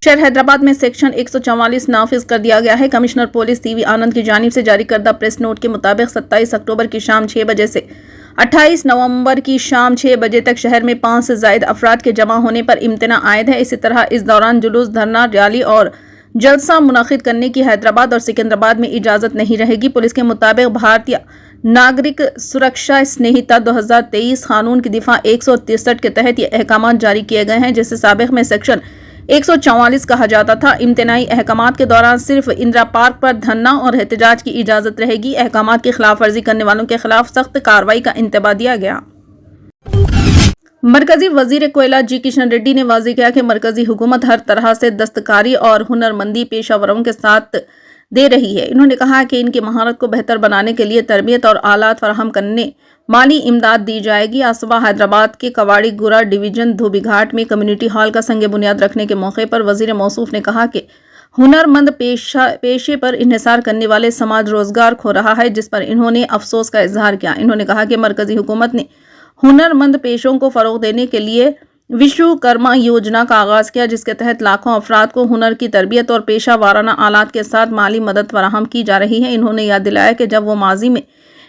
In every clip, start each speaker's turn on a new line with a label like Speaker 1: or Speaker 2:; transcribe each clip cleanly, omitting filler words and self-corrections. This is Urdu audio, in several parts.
Speaker 1: شہر حیدرآباد میں سیکشن 144 نافذ کر دیا گیا ہے۔ کمشنر پولیس ٹی وی آنند کی جانب سے جاری کردہ پریس نوٹ کے مطابق 27 اکتوبر کی شام 6 بجے سے 28 نومبر کی شام 6 بجے تک شہر میں 5 سے زائد افراد کے جمع ہونے پر امتناع عائد ہے۔ اسی طرح اس دوران جلوس، دھرنا، ریلی اور جلسہ منعقد کرنے کی حیدرآباد اور سکندرآباد میں اجازت نہیں رہے گی۔ پولیس کے مطابق بھارتیہ ناگرک سرکشا سنہیتا 2023 قانون کی دفعہ 163 کے تحت یہ احکامات جاری کیے گئے ہیں، جسے سابق میں سیکشن 144 کہا جاتا تھا۔ امتناعی احکامات کے دوران صرف اندرا پارک پر دھرنا اور احتجاج کی اجازت رہے گی۔ احکامات کی خلاف ورزی کرنے والوں کے خلاف سخت کارروائی کا انتباہ دیا گیا۔ مرکزی وزیر کوئلہ جی کشن ریڈی نے واضح کیا کہ مرکزی حکومت ہر طرح سے دستکاری اور ہنرمندی پیشہ وروں کے ساتھ دے رہی ہے۔ انہوں نے کہا کہ ان کی مہارت کو بہتر بنانے کے لیے تربیت اور آلات فراہم کرنے مالی امداد دی جائے گی۔ آج صبح حیدرآباد کے کواڑی گورا ڈویژن دھوبی گھاٹ میں کمیونٹی ہال کا سنگ بنیاد رکھنے کے موقع پر وزیر موصوف نے کہا کہ ہنرمند پیشے پر انحصار کرنے والے سماج روزگار کھو رہا ہے، جس پر انہوں نے افسوس کا اظہار کیا۔ انہوں نے کہا کہ مرکزی حکومت نے ہنرمند پیشوں کو فروغ دینے کے لیے وشوکرما یوجنا کا آغاز کیا، جس کے تحت لاکھوں افراد کو ہنر کی تربیت اور پیشہ وارانہ آلات کے ساتھ مالی مدد فراہم کی جا رہی ہے۔ انہوں نے یاد دلایا کہ جب وہ ماضی میں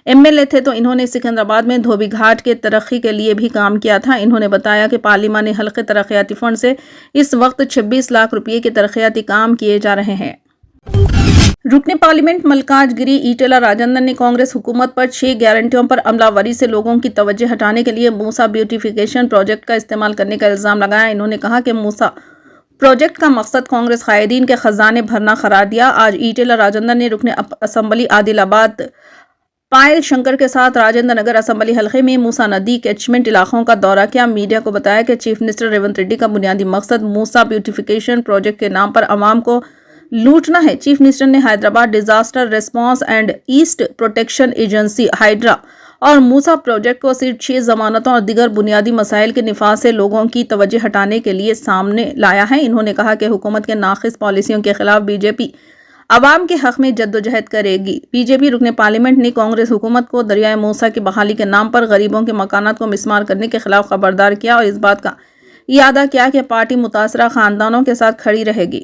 Speaker 1: MLA تھے تو انہوں نے سکندرآباد میں دھوبی گھاٹ کے ترقی کے لیے بھی کام کیا تھا۔ انہوں نے بتایا کہ پارلیمانی حلقے ترقیاتی فنڈ سے اس وقت 26 لاکھ روپے کے ترقیاتی کام کیے جا رہے ہیں۔ رکن پارلیمنٹ ملکاج گری ایٹلہ راجندر نے کانگریس حکومت پر 6 گارنٹیوں پر عملہ آوری سے لوگوں کی توجہ ہٹانے کے لیے موسا بیوٹیفیکیشن پروجیکٹ کا استعمال کرنے کا الزام لگایا۔ انہوں نے کہا کہ موسا پروجیکٹ کا مقصد کانگریس قائدین کے خزانے بھرنا قرار دیا۔ آج ایٹلہ راجندر نے رکن اسمبلی عادل آباد پائل شنکر کے ساتھ راجندر نگر اسمبلی حلقے میں موسا ندی کیچمنٹ علاقوں کا دورہ کیا۔ میڈیا کو بتایا کہ چیف منسٹر ریونت ریڈی کا بنیادی مقصد موسا بیوٹیفیکیشن پروجیکٹ کے نام پر عوام کو لوٹنا ہے۔ چیف منسٹر نے Hyderabad disaster response and asset protection agency HYDRAA اور موسا پروجیکٹ کو صرف 6 ضمانتوں اور دیگر بنیادی مسائل کے نفاذ سے لوگوں کی توجہ ہٹانے کے لیے سامنے لایا ہے۔ انہوں نے کہا کہ حکومت کے ناقص پالیسیوں کے خلاف بی جے پی عوام کے حق میں جدوجہد کرے گی۔ بی جے پی رکن پارلیمنٹ نے کانگریس حکومت کو دریائے موسا کی بحالی کے نام پر غریبوں کے مکانات کو مسمار کرنے کے خلاف خبردار کیا اور اس بات کا اعادہ کیا کہ پارٹی متاثرہ خاندانوں کے ساتھ کھڑی رہے گی۔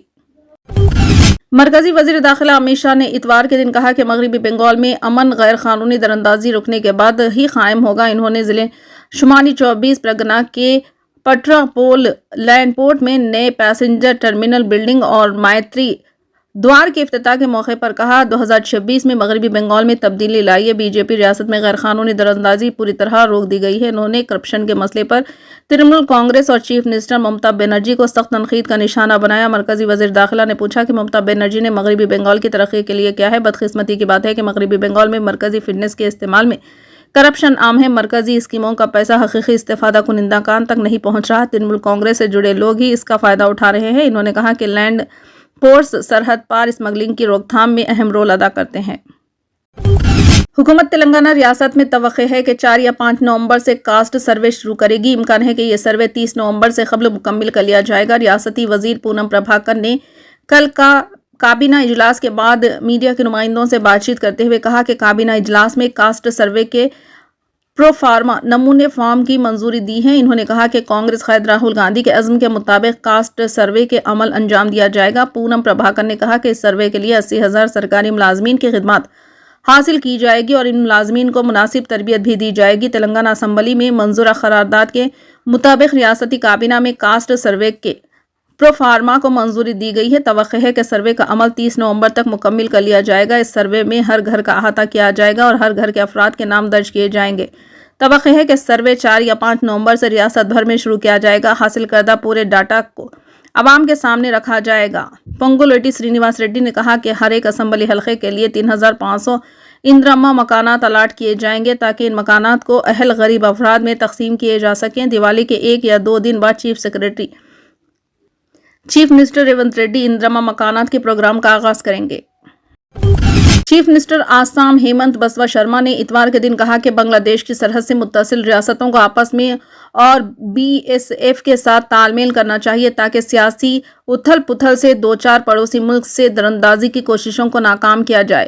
Speaker 1: مرکزی وزیر داخلہ امت شاہ نے اتوار کے دن کہا کہ مغربی بنگال میں امن غیر قانونی دراندازی رکنے کے بعد ہی قائم ہوگا۔ انہوں نے ضلع شمالی 24 پرگنا کے پٹرا پول لینڈ پورٹ میں نئے پیسنجر ٹرمینل بلڈنگ اور مائتری دوار کے افتتاح کے موقع پر کہا 2026 میں مغربی بنگال میں تبدیلی لائیے۔ بی جے پی ریاست میں غیر قانونی دراندازی پوری طرح روک دی گئی ہے۔ انہوں نے کرپشن کے مسئلے پر ترنمول کانگریس اور چیف منسٹر ممتا بنرجی کو سخت تنقید کا نشانہ بنایا۔ مرکزی وزیر داخلہ نے پوچھا کہ ممتا بنرجی نے مغربی بنگال کی ترقی کے لیے کیا ہے۔ بدقسمتی کی بات ہے کہ مغربی بنگال میں مرکزی فٹنس کے استعمال میں کرپشن عام ہے۔ مرکزی اسکیموں کا پیسہ حقیقی استفادہ کنندگان تک نہیں پہنچ رہا۔ ترنمول کانگریس سے جڑے لوگ ہی اس کا فائدہ اٹھا رہے ہیں۔ انہوں نے کہا کہ لینڈ پورٹس سرحد پار اسمگلنگ کی روک تھام میں اہم رول ادا کرتے ہیں۔ حکومت تلنگانہ ریاست میں توقع ہے کہ 4 یا 5 نومبر سے کاسٹ سروے شروع کرے گی۔ امکان ہے کہ یہ سروے 30 نومبر سے قبل مکمل کر لیا جائے گا۔ ریاستی وزیر پونم پربھاکر نے کل کابینہ اجلاس کے بعد میڈیا کے نمائندوں سے بات چیت کرتے ہوئے کہا کہ کابینہ اجلاس میں کاسٹ سروے کے پرو فارما نمونے فارم کی منظوری دی ہے۔ انہوں نے کہا کہ کانگریس قائد راہل گاندھی کے عزم کے مطابق کاسٹ سروے کے عمل انجام دیا جائے گا۔ پونم پربھاکر نے کہا کہ اس سروے کے لیے 80,000 سرکاری ملازمین کی خدمات حاصل کی جائے گی اور ان ملازمین کو مناسب تربیت بھی دی جائے گی۔ تلنگانہ اسمبلی میں منظورہ قرارداد کے مطابق ریاستی کابینہ میں کاسٹ سروے کے پرو فارما کو منظوری دی گئی ہے۔ توقع ہے کہ سروے کا عمل 30 نومبر تک مکمل کر لیا جائے گا۔ اس سروے میں ہر گھر کا احاطہ کیا جائے گا اور ہر گھر کے افراد کے نام درج کیے جائیں گے۔ توقع ہے کہ سروے 4 یا 5 نومبر سے ریاست بھر میں شروع کیا جائے گا۔ حاصل کردہ پورے ڈاٹا کو عوام کے سامنے رکھا جائے گا۔ پونگولیٹی سرینیواس ریڈی نے کہا کہ ہر ایک اسمبلی حلقے کے لیے 3,500 اندرما مکانات الاٹ کیے جائیں گے تاکہ ان مکانات کو اہل غریب افراد میں تقسیم کیے جا سکیں۔ دیوالی کے 1 یا 2 دن بعد چیف منسٹر ریونت ریڈی اندرما مکانات کے پروگرام کا آغاز کریں گے۔ چیف منسٹر آسام ہیمنت بسوا شرما نے اتوار کے دن کہا کہ بنگلہ دیش کی سرحد سے متصل ریاستوں کو آپس میں اور BSF کے ساتھ تال میل کرنا چاہیے تاکہ سیاسی اتھل پتھل سے 2-4 پڑوسی ملک سے دراندازی کی کوششوں کو ناکام کیا جائے۔